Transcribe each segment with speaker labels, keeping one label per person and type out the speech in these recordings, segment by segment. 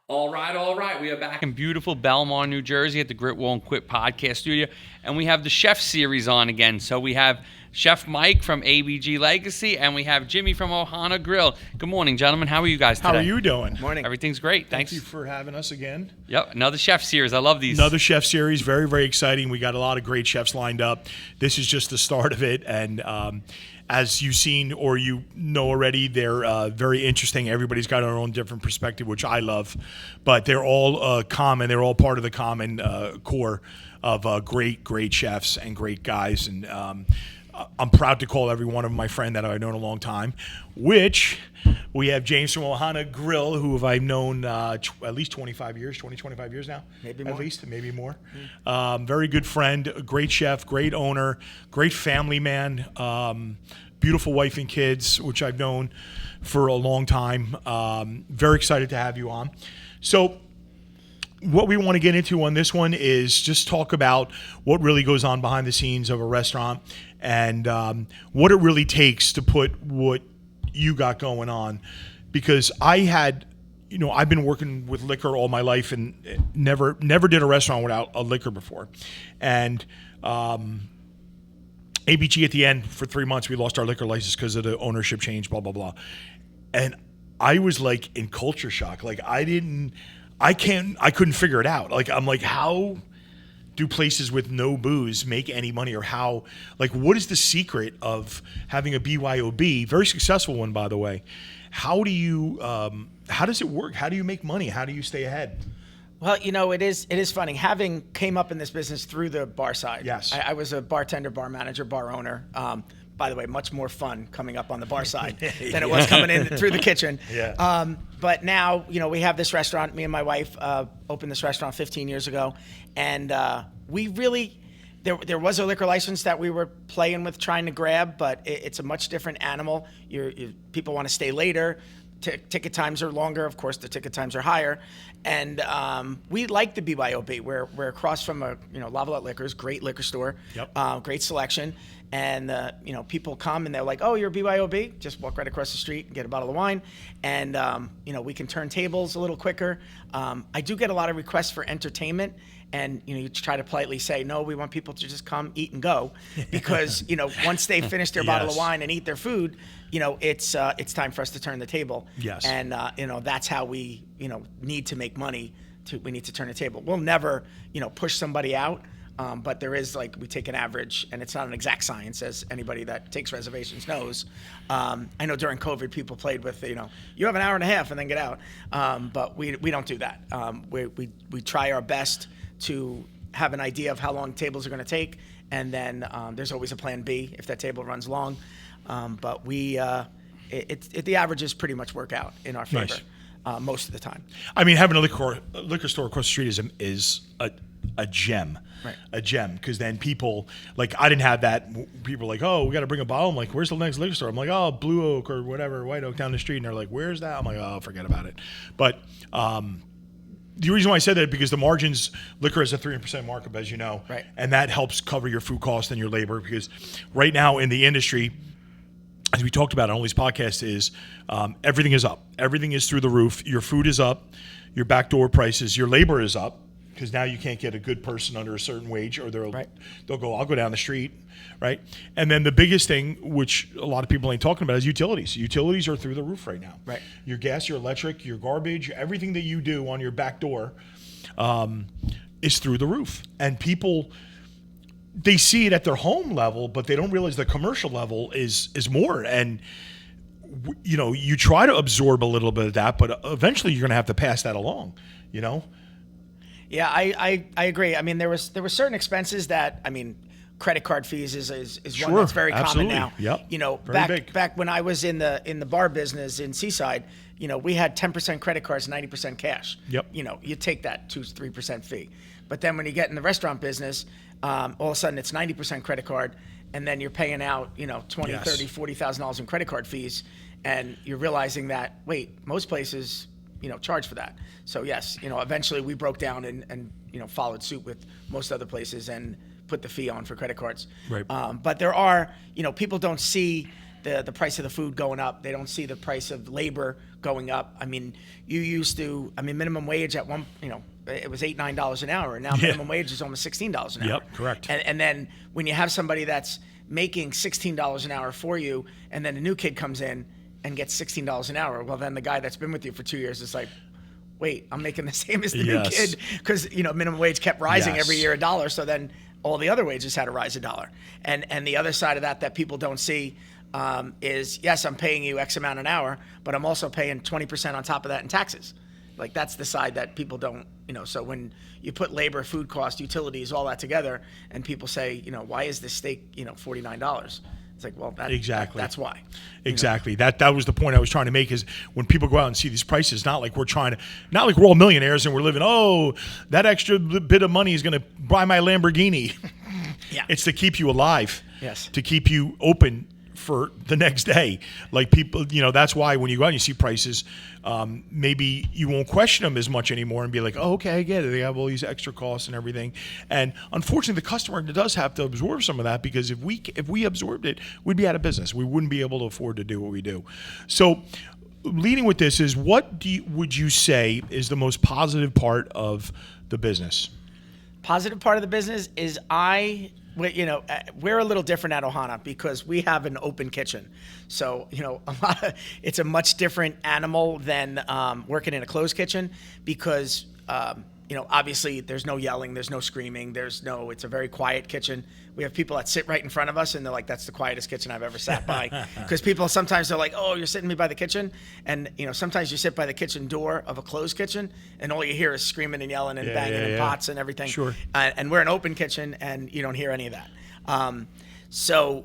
Speaker 1: All right, all right. We are back in beautiful Belmar, New Jersey at the Grit Won't Quit podcast studio, and we have the Chef Series on again. So we have Chef Mike from ABG Legacy, and we have Jimmy from Ohana Grill. Good morning, gentlemen. How are you guys today?
Speaker 2: How are you doing?
Speaker 3: Morning.
Speaker 1: Everything's great. Thanks.
Speaker 2: Thank you for having us again.
Speaker 1: Yep, another Chef Series. I love these.
Speaker 2: Another Chef Series. Very, very exciting. We got a lot of great chefs lined up. This is just the start of it, and as you've seen or you know already, they're very interesting. Everybody's got their own different perspective, which I love, but they're all common. They're all part of the common core of great chefs and great guys. And I'm proud to call every one of them my friend that I've known a long time, which we have James from Ohana Grill, who I've known at least 25 years now.
Speaker 3: Maybe more.
Speaker 2: At least, maybe more. Very good friend, great chef, great owner, great family man, beautiful wife and kids, which I've known for a long time. Very excited to have you on. So what we want to get into on this one is just talk about what really goes on behind the scenes of a restaurant and what it really takes to put what you got going on. Because I've been working with liquor all my life and never did a restaurant without a liquor before. And ABG at the end, for 3 months, we lost our liquor license because of the ownership change, blah, blah, blah. And I was like in culture shock. Like I couldn't figure it out. Like, I'm like, how do places with no booze make any money? Or how, like, what is the secret of having a BYOB, very successful one, by the way? How does it work? How do you make money? How do you stay ahead?
Speaker 3: Well, it is funny. Having came up in this business through the bar side.
Speaker 2: Yes.
Speaker 3: I was a bartender, bar manager, bar owner. By the way, much more fun coming up on the bar side than it was coming in through the kitchen.
Speaker 2: Yeah.
Speaker 3: But now, we have this restaurant. Me and my wife opened this restaurant 15 years ago. And we really, there was a liquor license that we were playing with trying to grab, but it's a much different animal. People want to stay later. Ticket times are longer. Of course, the ticket times are higher. And we like the BYOB. We're across from a Lavallette Liquors, great liquor store,
Speaker 2: Yep.
Speaker 3: great selection. And people come and they're like, "Oh, you're a BYOB? Just walk right across the street and get a bottle of wine." And we can turn tables a little quicker. I do get a lot of requests for entertainment. And you try to politely say, "No, we want people to just come, eat, and go," because once they finish their bottle of wine and eat their food, it's time for us to turn the table.
Speaker 2: Yes.
Speaker 3: And that's how we need to make money. We need to turn the table. We'll never push somebody out, but there is we take an average, and it's not an exact science, as anybody that takes reservations knows. I know during COVID people played with you have an hour and a half and then get out, but we don't do that. We try our best to have an idea of how long tables are going to take, and then there's always a plan B if that table runs long. But the averages pretty much work out in our favor.
Speaker 2: Nice.
Speaker 3: Most of the time.
Speaker 2: I mean, having a liquor store across the street is a gem.
Speaker 3: Right.
Speaker 2: A gem, because then people, I didn't have that. People are like, "Oh, we got to bring a bottle." I'm like, "Where's the next liquor store?" I'm like, "Oh, Blue Oak or whatever, White Oak down the street." And they're like, "Where's that?" I'm like, "Oh, forget about it." But the reason why I said that is because the margins, liquor has a 300% markup, as you know,
Speaker 3: right,
Speaker 2: and that helps cover your food cost and your labor. Because right now in the industry, as we talked about on all these podcasts, is everything is up. Everything is through the roof. Your food is up. Your backdoor prices. Your labor is up, because now you can't get a good person under a certain wage, or they'll go, "I'll go down the street," right? And then the biggest thing, which a lot of people ain't talking about, is utilities. Utilities are through the roof right now.
Speaker 3: Right.
Speaker 2: Your gas, your electric, your garbage, everything that you do on your back door is through the roof. And people, they see it at their home level, but they don't realize the commercial level is more. And you try to absorb a little bit of that, but eventually you're going to have to pass that along.
Speaker 3: Yeah, I agree. I mean, there were certain expenses that, credit card fees is one that's very
Speaker 2: absolutely.
Speaker 3: common now.
Speaker 2: Yep.
Speaker 3: Back when I was in the bar business in Seaside, we had 10% credit cards, 90% cash.
Speaker 2: Yep.
Speaker 3: You take that 2-3% fee. But then when you get in the restaurant business, all of a sudden it's 90% credit card, and then you're paying out, $20,000,
Speaker 2: Yes.
Speaker 3: $30,000, $40,000 in credit card fees, and you're realizing that, wait, most places charge for that. So yes, eventually we broke down and followed suit with most other places and put the fee on for credit cards.
Speaker 2: Right.
Speaker 3: But there are, people don't see the price of the food going up. They don't see the price of labor going up. I mean, minimum wage at one, it was $8-9 an hour, and now minimum wage is almost $16 an hour.
Speaker 2: Yep, correct.
Speaker 3: And then when you have somebody that's making $16 an hour for you, and then a new kid comes in and gets $16 an hour, well, then the guy that's been with you for 2 years is like, wait, I'm making the same as the new kid, because minimum wage kept rising every year $1. So then all the other wages had to rise $1. And the other side of that people don't see is, yes, I'm paying you X amount an hour, but I'm also paying 20% on top of that in taxes. Like, that's the side that people don't, so when you put labor, food cost, utilities, all that together, and people say, why is this steak, $49? It's like, well, that's why.
Speaker 2: Exactly. That was the point I was trying to make, is when people go out and see these prices, not like we're all millionaires and we're living, that extra bit of money is going to buy my Lamborghini.
Speaker 3: Yeah.
Speaker 2: It's to keep you alive.
Speaker 3: Yes.
Speaker 2: To keep you open for the next day. Like, people, that's why when you go out and you see prices, maybe you won't question them as much anymore and be like, oh, okay, I get it. They have all these extra costs and everything. And unfortunately, the customer does have to absorb some of that, because if we absorbed it, we'd be out of business. We wouldn't be able to afford to do what we do. So leading with this is, what would you say is the most positive part of the business?
Speaker 3: Positive part of the business is we're a little different at Ohana because we have an open kitchen. So, it's a much different animal than working in a closed kitchen, because, obviously there's no yelling, there's no screaming, it's a very quiet kitchen. We have people that sit right in front of us and they're like, that's the quietest kitchen I've ever sat by. Because people sometimes they're like, oh, you're sitting me by the kitchen. And, sometimes you sit by the kitchen door of a closed kitchen and all you hear is screaming and yelling and banging and pots and everything.
Speaker 2: Sure.
Speaker 3: And we're an open kitchen and you don't hear any of that. So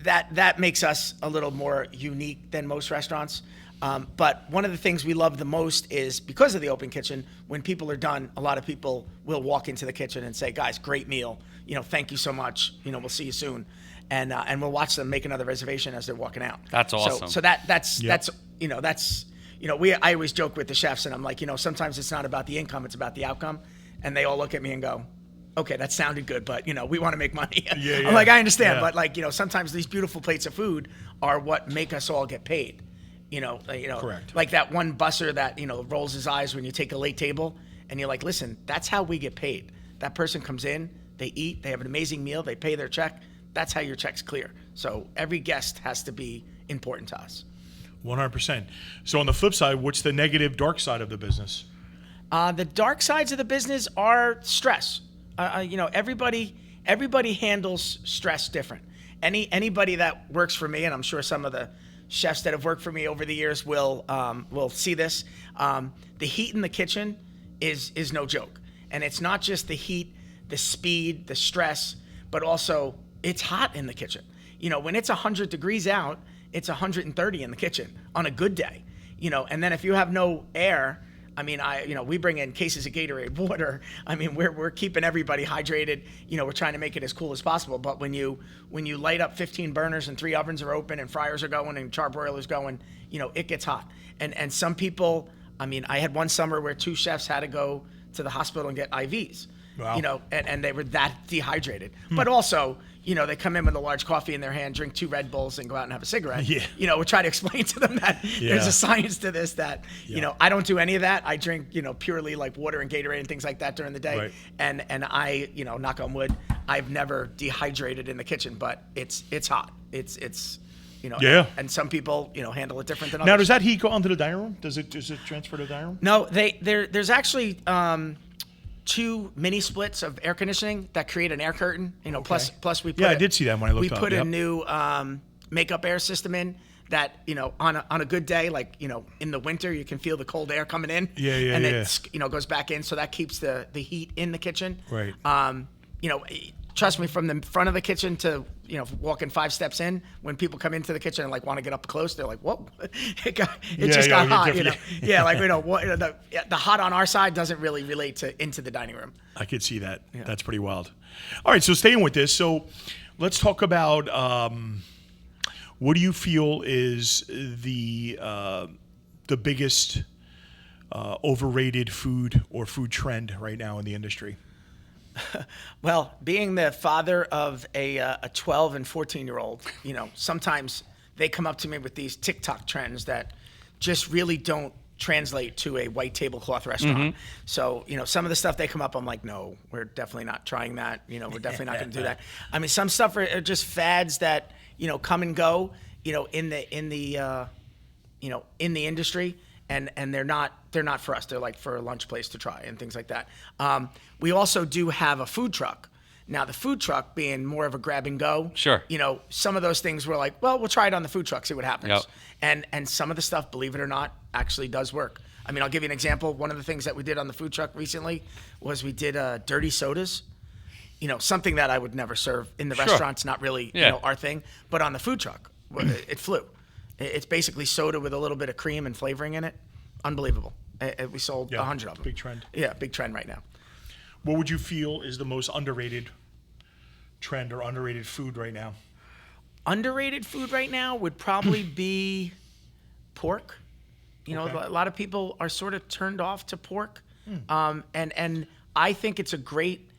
Speaker 3: that makes us a little more unique than most restaurants. But one of the things we love the most is, because of the open kitchen, when people are done, a lot of people will walk into the kitchen and say, guys, great meal. Thank you so much. We'll see you soon. And we'll watch them make another reservation as they're walking out.
Speaker 1: That's awesome.
Speaker 3: So that's I always joke with the chefs, and I'm like, sometimes it's not about the income, it's about the outcome. And they all look at me and go, okay, that sounded good, but we want to make money. I'm like, I understand, but sometimes these beautiful plates of food are what make us all get paid.
Speaker 2: Correct.
Speaker 3: Like that one busser that, rolls his eyes when you take a late table, and you're like, listen, that's how we get paid. That person comes in, they eat, they have an amazing meal, they pay their check. That's how your check's clear. So every guest has to be important to us.
Speaker 2: 100%. So on the flip side, what's the negative, dark side of the business?
Speaker 3: The dark sides of the business are stress. Everybody handles stress different. Anybody that works for me, and I'm sure some of the chefs that have worked for me over the years will see this. The heat in the kitchen is no joke, and it's not just the heat, the speed, the stress, but also it's hot in the kitchen. When it's 100 degrees out, it's 130 in the kitchen on a good day. And then if you have no air, we bring in cases of Gatorade water. We're keeping everybody hydrated. We're trying to make it as cool as possible. But when you light up 15 burners and 3 ovens are open and fryers are going and charbroilers going, it gets hot. And some people, I had one summer where 2 chefs had to go to the hospital and get IVs. Wow. And they were that dehydrated. But also, they come in with a large coffee in their hand, drink 2 Red Bulls, and go out and have a cigarette. Yeah. We try to explain to them that there's a science to this, that, I don't do any of that. I drink, purely like water and Gatorade and things like that during the day.
Speaker 2: Right.
Speaker 3: And I, knock on wood, I've never dehydrated in the kitchen, but it's hot. It's and some people, handle it different than others.
Speaker 2: Now, does that heat go onto the dining room? Does it transfer to the dining room?
Speaker 3: No, there's actually 2 mini splits of air conditioning that create an air curtain.
Speaker 2: Okay.
Speaker 3: Plus we put
Speaker 2: I did see that when I looked up.
Speaker 3: We put a new makeup air system in that, on a good day, like, in the winter, you can feel the cold air coming in. And it goes back in, so that keeps the heat in the kitchen.
Speaker 2: Right.
Speaker 3: Trust me, from the front of the kitchen to, walking 5 steps in, when people come into the kitchen and like want to get up close, they're like, whoa, it just got hot. The hot on our side doesn't really relate into the dining room.
Speaker 2: I could see that. Yeah. That's pretty wild. All right, so staying with this, so let's talk about what do you feel is the biggest overrated food or food trend right now in the industry?
Speaker 3: Well, being the father of a 12 and 14-year-old, sometimes they come up to me with these TikTok trends that just really don't translate to a white tablecloth restaurant. So, some of the stuff they come up, I'm like, no, we're definitely not trying that. We're definitely not going to do that. I mean, some stuff are just fads that, come and go, in the industry, and they're not for us. They're like for a lunch place to try and things like that. We also do have a food truck. Now, the food truck being more of a grab and go,
Speaker 1: Sure.
Speaker 3: Some of those things we're like, well, we'll try it on the food truck, see what happens.
Speaker 1: Yep.
Speaker 3: And some of the stuff, believe it or not, actually does work. I mean, I'll give you an example. One of the things that we did on the food truck recently was we did dirty sodas. Something that I would never serve in the
Speaker 1: Sure.
Speaker 3: restaurants, not really
Speaker 1: Yeah.
Speaker 3: our thing. But on the food truck, it flew. It's basically soda with a little bit of cream and flavoring in it. Unbelievable. We sold 100 of them.
Speaker 2: Big trend.
Speaker 3: Yeah, big trend right now.
Speaker 2: What would you feel is the most underrated trend or underrated food right now?
Speaker 3: Underrated food right now would probably be pork.
Speaker 2: Okay.
Speaker 3: A lot of people are sort of turned off to pork, and I think it's a great,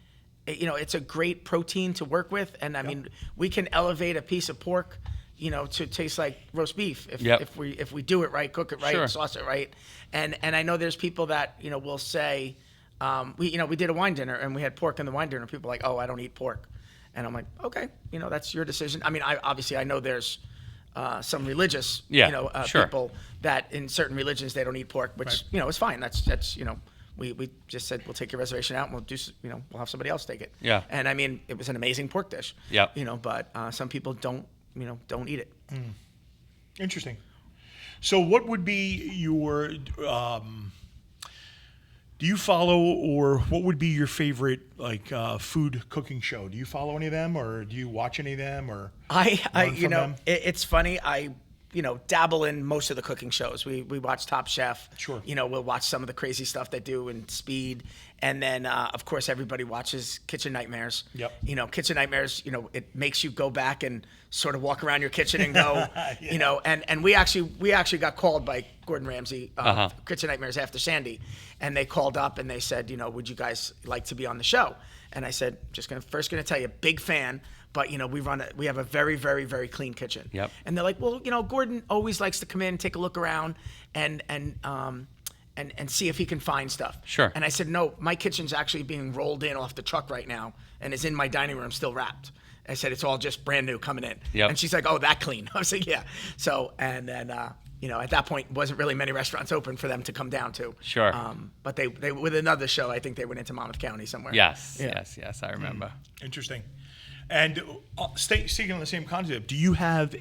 Speaker 3: it's a great protein to work with. And I mean, we can elevate a piece of pork, to taste like roast beef if we do it right, cook it right,
Speaker 1: Sure.
Speaker 3: sauce it right. And I know there's people that will say, we did a wine dinner and we had pork in the wine dinner. People are like, oh, I don't eat pork. And I'm like, okay, that's your decision. I mean, I know there's some religious,
Speaker 1: Sure.
Speaker 3: people that in certain religions they don't eat pork, which is fine. That's we just said we'll take your reservation out and we'll do we'll have somebody else take it.
Speaker 1: Yeah.
Speaker 3: And I mean, it was an amazing pork dish.
Speaker 1: Yeah.
Speaker 3: But some people don't eat it.
Speaker 2: Interesting. So, what would be your do you follow, or what would be your favorite food cooking show? Do you follow any of them, or do you watch any of them, or
Speaker 3: I
Speaker 2: learn from them?
Speaker 3: it's funny. I dabble in most of the cooking shows. We watch Top Chef.
Speaker 2: Sure.
Speaker 3: We'll watch some of the crazy stuff they do in Speed, and then of course everybody watches Kitchen Nightmares.
Speaker 2: Yep.
Speaker 3: Kitchen Nightmares. It makes you go back and sort of walk around your kitchen and go, and we actually got called by Gordon Ramsay, Kitchen Nightmares after Sandy, and they called up and they said, would you guys like to be on the show? And I said, first gonna tell you, big fan. But we have a very, very, very clean kitchen.
Speaker 1: Yep.
Speaker 3: And they're like, well, Gordon always likes to come in, take a look around, and see if he can find stuff.
Speaker 1: Sure.
Speaker 3: And I said, no, my kitchen's actually being rolled in off the truck right now, and is in my dining room still wrapped. I said, it's all just brand new coming in.
Speaker 1: Yep.
Speaker 3: And she's like, oh, that clean? I was like, yeah. So and then at that point, wasn't really many restaurants open for them to come down to.
Speaker 1: Sure.
Speaker 3: But they with another show, I think they went into Monmouth County somewhere.
Speaker 1: Yes.
Speaker 3: Yeah.
Speaker 1: Yes. I remember.
Speaker 2: Interesting. And sticking on the same concept, do you have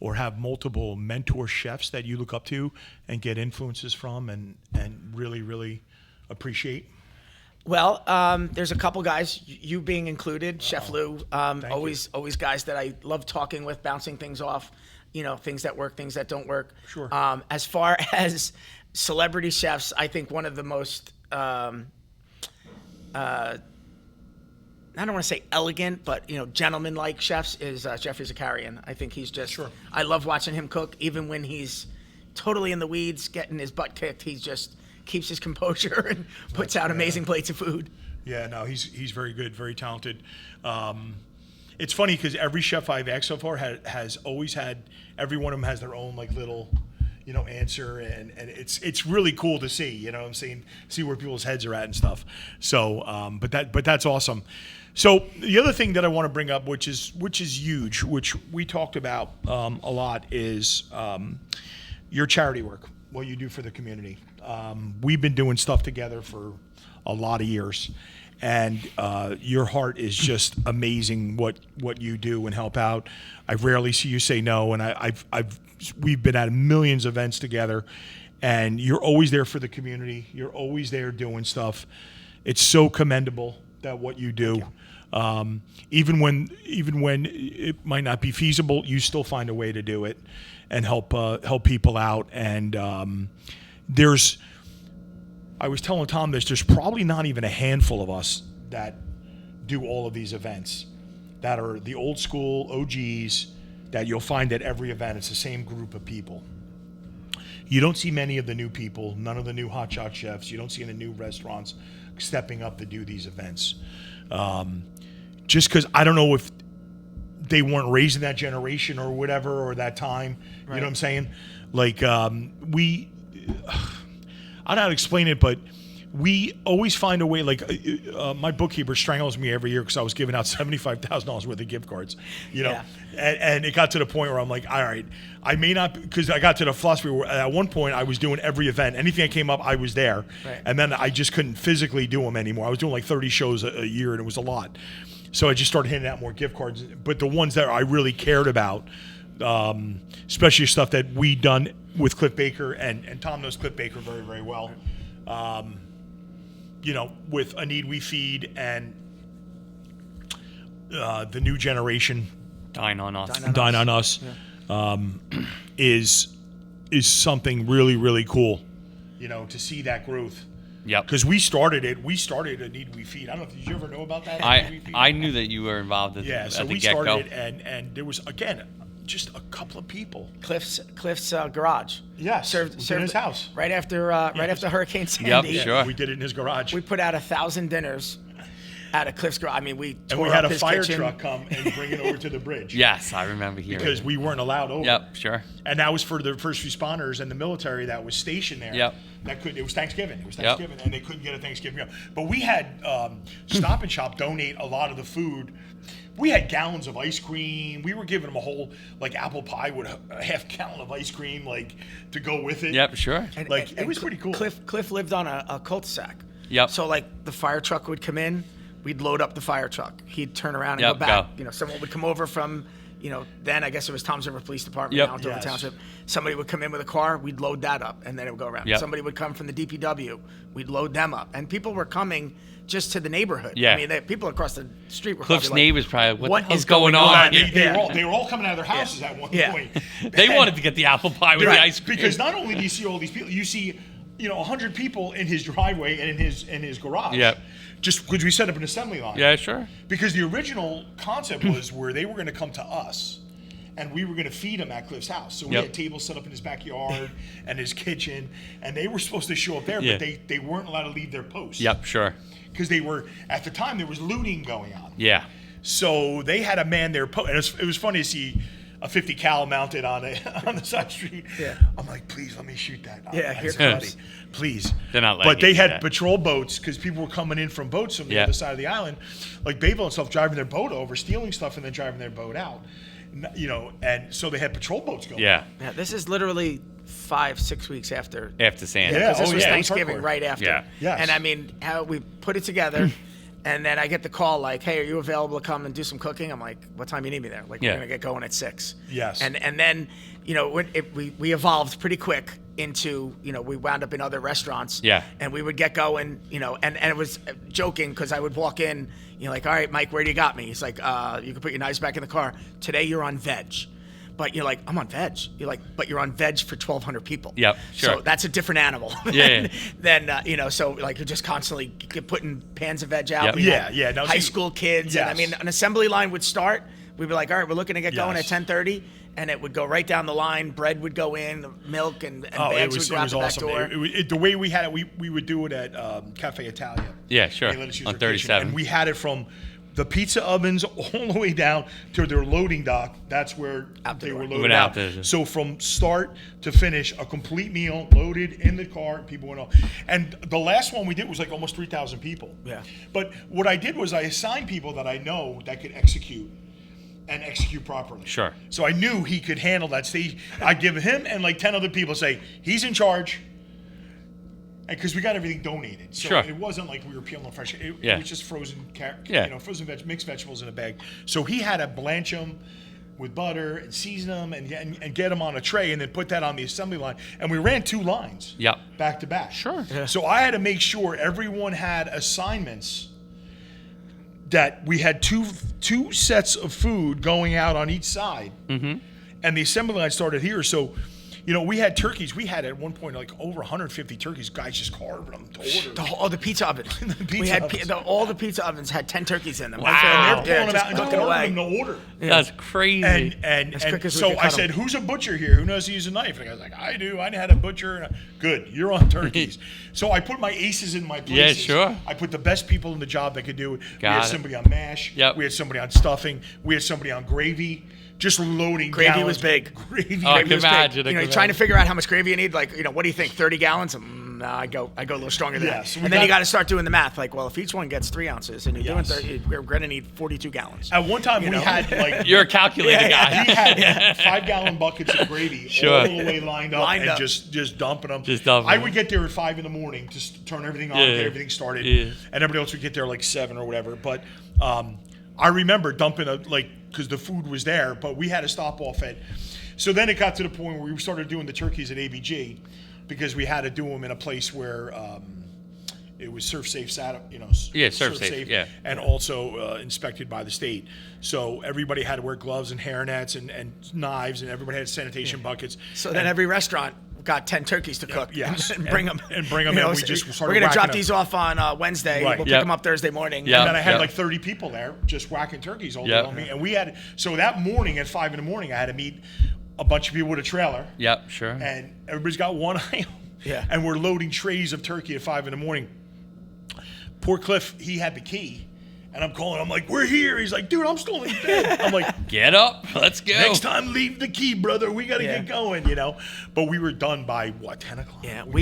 Speaker 2: or have multiple mentor chefs that you look up to and get influences from and really, really appreciate?
Speaker 3: Well, there's a couple guys, you being included, Chef Lou. Always guys that I love talking with, bouncing things off, things that work, things that don't work.
Speaker 2: Sure.
Speaker 3: As far as celebrity chefs, I think one of the most I don't want to say elegant, but gentleman-like chefs is Jeffrey Zakarian. I think he's just.
Speaker 2: Sure.
Speaker 3: I love watching him cook, even when he's totally in the weeds, getting his butt kicked. He just keeps his composure and puts out amazing plates of food.
Speaker 2: Yeah, no, he's very good, very talented. It's funny because every chef I've asked so far has always had. Every one of them has their own little. Answer, and it's really cool to see, I'm saying, see where people's heads are at and stuff. So, but that's awesome. So the other thing that I want to bring up, which is huge, which we talked about a lot, is your charity work, what you do for the community. We've been doing stuff together for a lot of years, and your heart is just amazing. What you do and help out. I rarely see you say no, and we've been at millions of events together, and you're always there for the community. You're always there doing stuff. It's so commendable that what you do. Even when it might not be feasible, you still find a way to do it and help people out. And I was telling Tom this, there's probably not even a handful of us that do all of these events that are the old school OGs that you'll find at every event. It's the same group of people. You don't see many of the new people, none of the new hotshot chefs. You don't see any new restaurants stepping up to do these events. Just because I don't know if they weren't raised in that generation or whatever, or that time. You know what I'm saying? Like, I don't know how to explain it, but we always find a way. Like, my bookkeeper strangles me every year because I was giving out $75,000 worth of gift cards, you know? And it got to the point where I'm like, all right, I may not, because I got to the philosophy where at one point I was doing every event. Anything that came up, I was there. Right. And then I just couldn't physically do them anymore. I was doing like 30 shows a year, and it was a lot. So I just started handing out more gift cards. But the ones that I really cared about, especially stuff that we done with Cliff Baker, and Tom knows Cliff Baker very, very well. You know, with A Need We Feed and the new generation,
Speaker 1: Dine on Us.
Speaker 2: Yeah. Is something really, really cool, you know, to see that growth.
Speaker 1: Yep.
Speaker 2: Because we started A Need We Feed. I don't know, did you ever know about that?
Speaker 1: I knew that you were involved at the get-go.
Speaker 2: So we started it, and there was, again, just a couple of people.
Speaker 3: Cliff's garage.
Speaker 2: Yeah,
Speaker 3: served
Speaker 2: in his house
Speaker 3: right after Hurricane Sandy.
Speaker 1: Yep, sure.
Speaker 2: We did it in his garage.
Speaker 3: We put out 1,000 dinners out of Cliff's garage. I mean, we
Speaker 2: had a
Speaker 3: his
Speaker 2: fire
Speaker 3: kitchen.
Speaker 2: truck come and bring it over to the bridge.
Speaker 1: Yes, I remember hearing
Speaker 2: because we weren't allowed over.
Speaker 1: Yep, sure.
Speaker 2: And that was for the first responders and the military that was stationed there.
Speaker 1: Yep.
Speaker 2: It was Thanksgiving. And they couldn't get a Thanksgiving meal. But we had Stop and Shop donate a lot of the food. We had gallons of ice cream. We were giving them a whole, like, apple pie with a half gallon of ice cream, like, to go with it.
Speaker 1: Yep, sure.
Speaker 2: It was pretty cool.
Speaker 3: Cliff lived on a cul-de-sac.
Speaker 1: Yep.
Speaker 3: So, like, the fire truck would come in. We'd load up the fire truck. He'd turn around and go back. You know, someone would come over from, you know, then I guess it was Tom's River Police Department, now Dover Township. Somebody would come in with a car. We'd load that up, and then it would go around. Yep. Somebody would come from the DPW. We'd load them up. And people were coming just to the neighborhood.
Speaker 1: Yeah.
Speaker 3: I mean, people across the street were
Speaker 1: Cliff's
Speaker 3: probably
Speaker 1: neighbors probably, what the hell's
Speaker 3: is
Speaker 1: going on?
Speaker 2: They were all coming out of their houses at one point.
Speaker 1: They wanted to get the apple pie with the ice cream.
Speaker 2: Because not only do you see all these people, you see, you know, 100 people in his driveway and in his garage.
Speaker 1: Yep.
Speaker 2: Just because we set up an assembly line.
Speaker 1: Yeah, sure.
Speaker 2: Because the original concept was where they were going to come to us, and we were going to feed them at Cliff's house. So we had tables set up in his backyard and his kitchen, and they were supposed to show up there, but they weren't allowed to leave their post.
Speaker 1: Yep, sure.
Speaker 2: Because they were, at the time, there was looting going on.
Speaker 1: Yeah.
Speaker 2: So they had a man there, and it was funny to see a 50 cal mounted on the side street. Yeah. I'm like, please let me shoot that.
Speaker 3: Here it comes.
Speaker 2: Please.
Speaker 1: They're not letting
Speaker 2: But they
Speaker 1: you do
Speaker 2: had
Speaker 1: that.
Speaker 2: patrol boats because people were coming in from boats from the other side of the island, like Bayville and stuff, driving their boat over, stealing stuff, and then driving their boat out. You know, and so they had patrol boats going.
Speaker 1: Yeah.
Speaker 3: Yeah, this is literally 5-6 weeks after
Speaker 1: Sandy.
Speaker 3: because this was
Speaker 2: it
Speaker 3: Thanksgiving
Speaker 2: hardcore.
Speaker 3: right after.
Speaker 1: Yeah.
Speaker 2: Yes.
Speaker 3: And I mean, how we put it together, and then I get the call like, "Hey, are you available to come and do some cooking?" I'm like, "What time you need me there?" Like, we're gonna get going at 6.
Speaker 2: Yes.
Speaker 3: And then, you know, we evolved pretty quick into, you know, we wound up in other restaurants.
Speaker 1: Yeah.
Speaker 3: And we would get going, you know, and it was joking because I would walk in, you know, like, "All right, Mike, where do you got me?" He's like, "You can put your knives back in the car. Today you're on veg." But you're like, "I'm on veg." You're like, "But you're on veg for 1,200 people."
Speaker 1: Yep, sure.
Speaker 3: So that's a different animal. Than you know, so like you're just constantly putting pans of veg out.
Speaker 1: Yep.
Speaker 3: We had
Speaker 2: No,
Speaker 3: high school kids,
Speaker 2: Yes.
Speaker 3: and I mean, an assembly line would start. We'd be like, "All right, we're looking to get going at 10:30," and it would go right down the line. Bread would go in, milk and bags would go out the back door.
Speaker 2: The way we had it, we would do it at Cafe Italia.
Speaker 1: Yeah, sure.
Speaker 2: They let us use
Speaker 1: On
Speaker 2: their kitchen.
Speaker 1: 37.
Speaker 2: And we had it from the pizza ovens all the way down to their loading dock. That's where they were loaded out. So from start to finish, a complete meal loaded in the car. People went off. And the last one we did was like almost 3,000 people.
Speaker 3: Yeah.
Speaker 2: But what I did was I assigned people that I know that could execute and execute properly.
Speaker 1: Sure.
Speaker 2: So I knew he could handle that stage. I'd give him and like 10 other people, say, he's in charge. Because we got everything donated, so it wasn't like we were peeling fresh. It was just frozen, frozen mixed vegetables in a bag. So he had to blanch them with butter and season them and get them on a tray and then put that on the assembly line. And we ran 2 lines, back to back.
Speaker 1: Sure. Yeah.
Speaker 2: So I had to make sure everyone had assignments. That we had two sets of food going out on each side, and the assembly line started here. So we had turkeys. We had at one point like over 150 turkeys. Guys just carved them to order.
Speaker 3: The pizza oven. We had all the pizza ovens had 10 turkeys in them.
Speaker 2: Wow. And they're pulling them out and
Speaker 3: cooking
Speaker 2: ordering them to order.
Speaker 1: That's crazy.
Speaker 2: And so I said, who's a butcher here? Who knows how to use a knife? And the guy's like, I do. I know how to butcher. Good. You're on turkeys. So I put my aces in my places.
Speaker 1: Yeah, sure.
Speaker 2: I put the best people in the job that could do it. We had somebody on mash.
Speaker 1: Yep.
Speaker 2: We had somebody on stuffing. We had somebody on gravy. Just loading
Speaker 3: gravy
Speaker 2: gallons.
Speaker 3: was big.
Speaker 2: Gravy
Speaker 1: I
Speaker 2: was
Speaker 1: can imagine.
Speaker 2: big.
Speaker 3: You're trying to figure out how much gravy you need. Like, what do you think? 30 gallons? No, I go a little stronger than that.
Speaker 2: So
Speaker 3: and then you got to start doing the math. Like, well, if each one gets 3 ounces and you're doing 30, we're going to need 42 gallons.
Speaker 2: At one time, we had like
Speaker 1: You're a calculator guy.
Speaker 2: we had 5-gallon buckets of gravy all the way lined up and just dumping them. I would get there at 5 in the morning to turn everything on, get everything started, and everybody else would get there like 7 or whatever. But I remember dumping because the food was there, but we had to stop off at. So then it got to the point where we started doing the turkeys at ABG because we had to do them in a place where it was surf safe, surf safe, and also inspected by the state. So everybody had to wear gloves and hairnets and knives, and everybody had sanitation buckets.
Speaker 3: So then every restaurant got 10 turkeys to cook.
Speaker 2: Yes,
Speaker 3: and bring them.
Speaker 2: And bring them. And we just started.
Speaker 3: We're gonna drop
Speaker 2: them.
Speaker 3: these off on Wednesday.
Speaker 2: Right.
Speaker 3: We'll pick them up Thursday morning.
Speaker 2: And then I had like 30 people there just whacking turkeys all day long. And we had that morning at 5 in the morning, I had to meet a bunch of people with a trailer.
Speaker 1: Yep, sure.
Speaker 2: And everybody's got one eye on.
Speaker 3: Yeah.
Speaker 2: And we're loading trays of turkey at 5 in the morning. Poor Cliff, he had the key. And I'm calling. I'm like, we're here. He's like, dude, I'm still in bed. I'm like,
Speaker 1: get up. Let's go.
Speaker 2: Next time, leave the key, brother. We got to get going, But we were done by, 10 o'clock?
Speaker 3: Yeah, I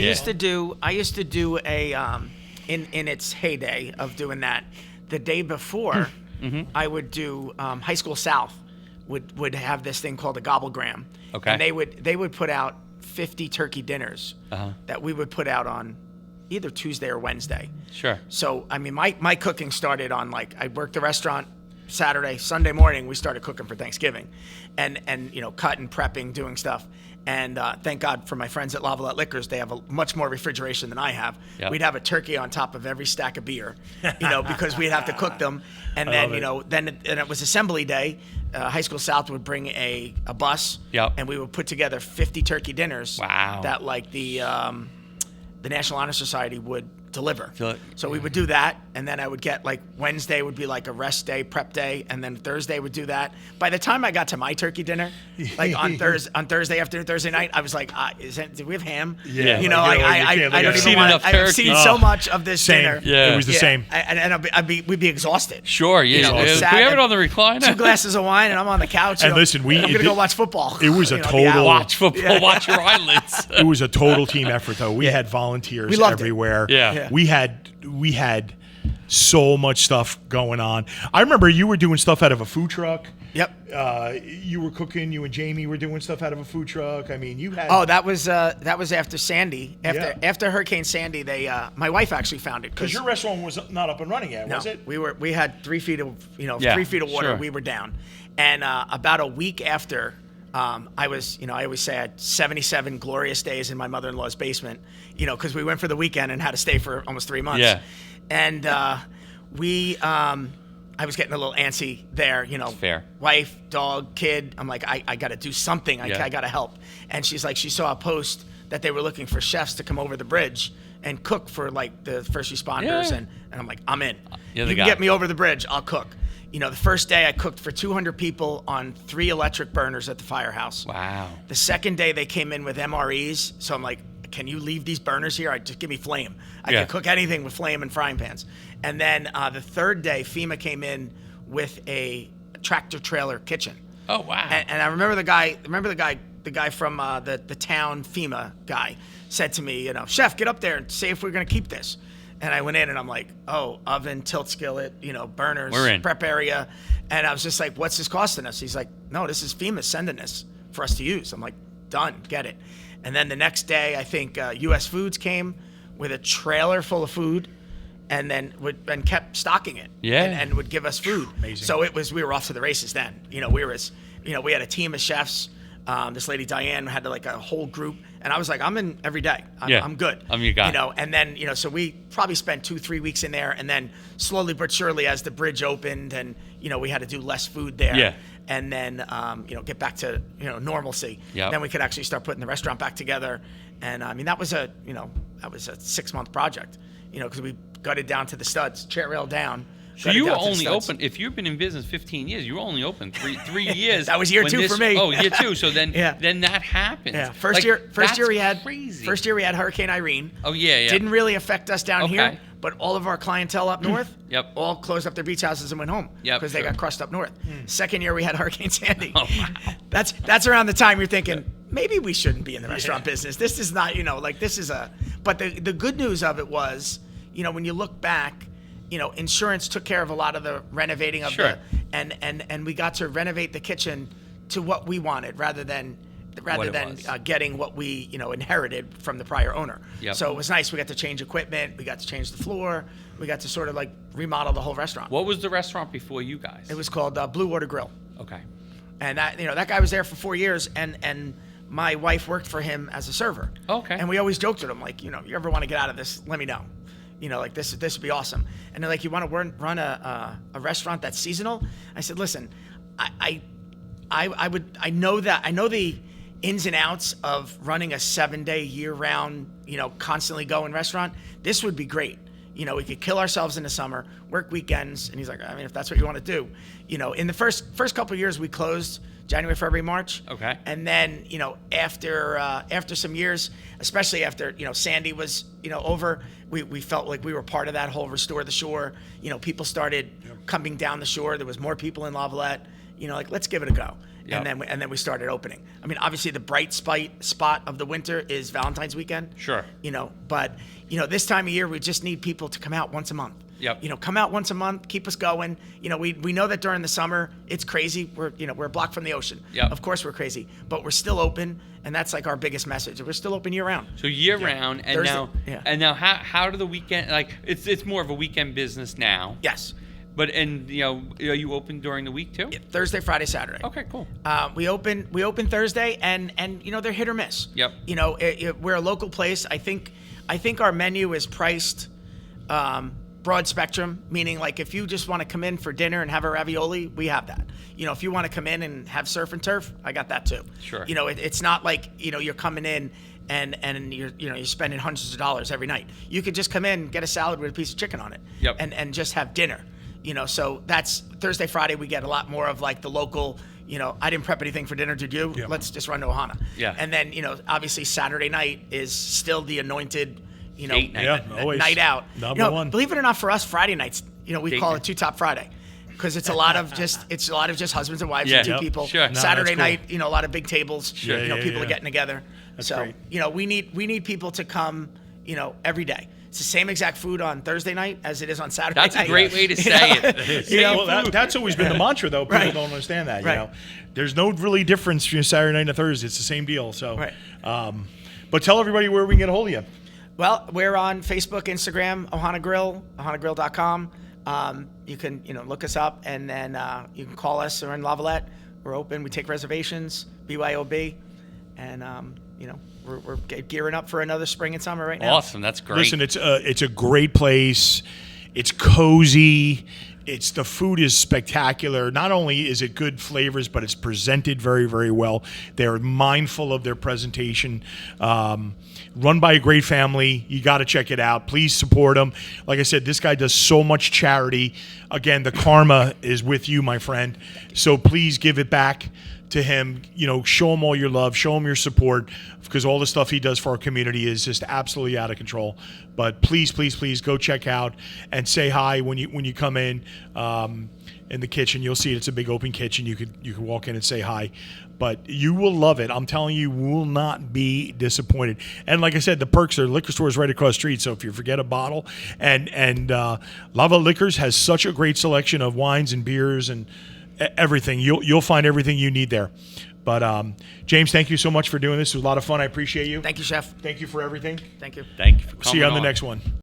Speaker 3: used to do a, in its heyday of doing that, the day before, I would do High School South would have this thing called a gobblegram.
Speaker 1: Okay.
Speaker 3: And they would put out 50 turkey dinners that we would put out on either Tuesday or Wednesday.
Speaker 1: Sure.
Speaker 3: So, I mean, my cooking started on I worked the restaurant Saturday, Sunday morning, we started cooking for Thanksgiving and cutting, prepping, doing stuff. And thank God for my friends at Lavallette Liquors. They have a much more refrigeration than I have.
Speaker 1: Yep.
Speaker 3: We'd have a turkey on top of every stack of beer, because we'd have to cook them. And then, then it was assembly day. High School South would bring a bus, and we would put together 50 turkey dinners.
Speaker 1: Wow.
Speaker 3: That the National Honor Society would deliver. So we would do that, and then I would get Wednesday would be a rest day, prep day, and then Thursday would do that. By the time I got to my turkey dinner, on Thursday afternoon, Thursday night, I was like, do we have ham?
Speaker 1: Yeah.
Speaker 3: I don't even want. I've seen so much of this dinner.
Speaker 2: Yeah, it was the same.
Speaker 3: And we'd be exhausted.
Speaker 1: Sure, yeah. We have it on the recliner.
Speaker 3: 2 glasses of wine, and I'm on the couch.
Speaker 2: And listen, I'm
Speaker 3: gonna go watch football.
Speaker 2: It was a total
Speaker 1: watch football. Watch your eyelids.
Speaker 2: It was a total team effort, though. We had volunteers everywhere.
Speaker 1: Yeah.
Speaker 2: We had so much stuff going on. I remember you were doing stuff out of a food truck.
Speaker 3: Yep.
Speaker 2: You were cooking. You and Jamie were doing stuff out of a food truck. I mean, you had.
Speaker 3: Oh, that was after Sandy. After Hurricane Sandy, my wife actually found it
Speaker 2: because your restaurant was not up and running yet, was it?
Speaker 3: We had 3 feet of 3 feet of water.
Speaker 1: Sure.
Speaker 3: We were down, and about a week after. I always say I had 77 glorious days in my mother-in-law's basement, because we went for the weekend and had to stay for almost 3 months.
Speaker 1: Yeah.
Speaker 3: And I was getting a little antsy there,
Speaker 1: Fair.
Speaker 3: Wife, dog, kid. I'm like, I got to do something. I got to help. And she's like, she saw a post that they were looking for chefs to come over the bridge and cook for the first responders.
Speaker 1: Yeah.
Speaker 3: And I'm like, I'm in.
Speaker 1: You're the
Speaker 3: you
Speaker 1: guy.
Speaker 3: can get me over the bridge, I'll cook. The first day I cooked for 200 people on 3 electric burners at the firehouse.
Speaker 1: Wow.
Speaker 3: The second day they came in with MREs, so I'm like, can you leave these burners here? Just give me flame. I can cook anything with flame and frying pans. And then the third day, FEMA came in with a tractor trailer kitchen.
Speaker 1: Oh wow.
Speaker 3: And I remember the guy from the town FEMA guy said to me, chef, get up there and say if we're gonna keep this. And I went in and I'm like, oh, oven, tilt skillet, burners,
Speaker 1: We're in.
Speaker 3: prep area. And I was just like, what's this costing us? He's like, no, this is FEMA sending this for us to use. I'm like, done, get it. And then the next day, I think U.S. Foods came with a trailer full of food and then kept stocking it.
Speaker 1: Yeah.
Speaker 3: And would give us food.
Speaker 2: Amazing.
Speaker 3: So we were off to the races then. We had a team of chefs. This lady Diane had a whole group, And I was like, I'm in every day. I'm good.
Speaker 1: I'm your guy.
Speaker 3: You know, and then, you know, so we probably spent 2-3 weeks in there, and then slowly but surely as the bridge opened and, you know, we had to do less food there.
Speaker 1: Yeah.
Speaker 3: And then, you know, get back to, you know, normalcy.
Speaker 1: Yep.
Speaker 3: Then we could actually start putting the restaurant back together. And I mean, that was a 6-month project, you know, because we gutted down to the studs, chair rail down.
Speaker 1: So you were only open, if you've been in business 15 years, you were only open three years.
Speaker 3: That was year 2 for me.
Speaker 1: Oh, year 2. So then then that happened.
Speaker 3: Yeah. First year we had
Speaker 1: crazy.
Speaker 3: First year we had Hurricane Irene.
Speaker 1: Oh yeah.
Speaker 3: Didn't really affect us down here, but all of our clientele up north all closed up their beach houses and went home because they got crushed up north. Second year we had Hurricane Sandy.
Speaker 1: Oh, wow.
Speaker 3: That's around the time you're thinking maybe we shouldn't be in the restaurant business. This is not, you know, like this is but the good news of it was, you know, when you look back, you know, insurance took care of a lot of the renovating of and we got to renovate the kitchen to what we wanted rather than getting what we, you know, inherited from the prior owner.
Speaker 1: Yep.
Speaker 3: So it was nice. We got to change equipment. We got to change the floor. We got to sort of like remodel the whole restaurant.
Speaker 1: What was the restaurant before you guys?
Speaker 3: It was called Ohana Grill.
Speaker 1: Okay.
Speaker 3: And that, you know, that guy was there for 4 years, and my wife worked for him as a server.
Speaker 1: Okay.
Speaker 3: And we always joked with him, like, you know, you ever want to get out of this, let me know. You know, like this would be awesome. And they're like, you want to run a restaurant that's seasonal? I said, listen, I know the ins and outs of running a 7-day year-round, you know, constantly going restaurant. This would be great. You know, we could kill ourselves in the summer, work weekends. And he's like, I mean, if that's what you want to do, you know, in the first couple of years we closed January, February, March.
Speaker 1: Okay.
Speaker 3: And then, you know, after some years, especially after, you know, Sandy was, you know, over, we felt like we were part of that whole restore the shore. You know, people started coming down the shore. There was more people in Lavallette. You know, like, let's give it a go. Yep. And then we started opening. I mean, obviously the bright spot of the winter is Valentine's weekend.
Speaker 1: Sure.
Speaker 3: You know, but, you know, this time of year we just need people to come out once a month.
Speaker 1: Yep.
Speaker 3: You know, come out once a month, keep us going. You know, we know that during the summer it's crazy. We're a block from the ocean.
Speaker 1: Yep.
Speaker 3: Of course we're crazy, but we're still open, and that's like our biggest message. We're still open year round.
Speaker 1: So year round, and
Speaker 3: Thursday,
Speaker 1: now how do the weekend, like it's more of a weekend business now.
Speaker 3: Yes.
Speaker 1: But you know, are you open during the week too?
Speaker 3: Yeah, Thursday, Friday, Saturday.
Speaker 1: Okay, cool.
Speaker 3: We open Thursday, and you know, they're hit or miss.
Speaker 1: Yep.
Speaker 3: You know, we're a local place. I think our menu is priced broad spectrum, meaning like if you just want to come in for dinner and have a ravioli, we have that. You know, if you want to come in and have surf and turf, I got that too.
Speaker 1: Sure.
Speaker 3: You know, it's not like, you know, you're coming in and you're spending hundreds of dollars every night. You could just come in, get a salad with a piece of chicken on it.
Speaker 1: Yep.
Speaker 3: And just have dinner. You know, so that's Thursday, Friday, we get a lot more of like the local, you know, I didn't prep anything for dinner, did you?
Speaker 2: Yeah.
Speaker 3: Let's just run to Ohana.
Speaker 1: Yeah.
Speaker 3: And then, you know, obviously Saturday night is still the anointed, you know,
Speaker 1: Date night.
Speaker 2: Always.
Speaker 3: night out.
Speaker 2: Number one.
Speaker 3: Believe it or not, for us, Friday nights, you know, we
Speaker 1: Date
Speaker 3: call
Speaker 1: night.
Speaker 3: it Two Top Friday. Because it's a lot of just husbands and wives
Speaker 1: Yeah.
Speaker 3: and two
Speaker 1: Yep.
Speaker 3: people.
Speaker 1: Sure. No,
Speaker 3: Saturday
Speaker 2: that's cool.
Speaker 3: night, you know, a lot of big tables.
Speaker 1: Sure.
Speaker 3: You know,
Speaker 2: Yeah,
Speaker 3: people
Speaker 2: yeah.
Speaker 3: are getting together.
Speaker 2: That's
Speaker 3: so,
Speaker 2: great.
Speaker 3: you know, we need people to come, you know, every day. It's the same exact food on Thursday night as it is on Saturday night.
Speaker 1: That's a great way to say it.
Speaker 3: You know,
Speaker 2: Well, that's always been the mantra, though. People
Speaker 3: Right.
Speaker 2: don't understand that. You
Speaker 3: Right.
Speaker 2: know, there's no really difference between Saturday night and a Thursday. It's the same deal. So,
Speaker 3: Right.
Speaker 2: But tell everybody where we can get a hold of you.
Speaker 3: Well, we're on Facebook, Instagram, Ohana Grill, ohanagrill.com. You can, you know, look us up, and then you can call us. We're in Lavallette. We're open. We take reservations, BYOB, and you know, we're gearing up for another spring and summer right now.
Speaker 1: Awesome, that's great.
Speaker 2: Listen, it's a great place. It's cozy. The food is spectacular. Not only is it good flavors, but it's presented very, very well. They're mindful of their presentation. Run by a great family. You got to check it out. Please support them. Like I said, this guy does so much charity. Again, the karma is with you, my friend. So please give it back to him. You know, show him all your love, show him your support, because all the stuff he does for our community is just absolutely out of control. But please, please, please go check out and say hi when you come in the kitchen. You'll see it's a big open kitchen. You could walk in and say hi. But you will love it. I'm telling you, will not be disappointed. And like I said, the perks are liquor stores right across the street. So if you forget a bottle, and Lava Liquors has such a great selection of wines and beers and everything. You'll find everything you need there. But James, thank you so much for doing this. It was a lot of fun. I appreciate you.
Speaker 3: Thank you, Chef.
Speaker 2: Thank you for everything.
Speaker 3: Thank you.
Speaker 1: Thank you for coming
Speaker 2: See you on the next one.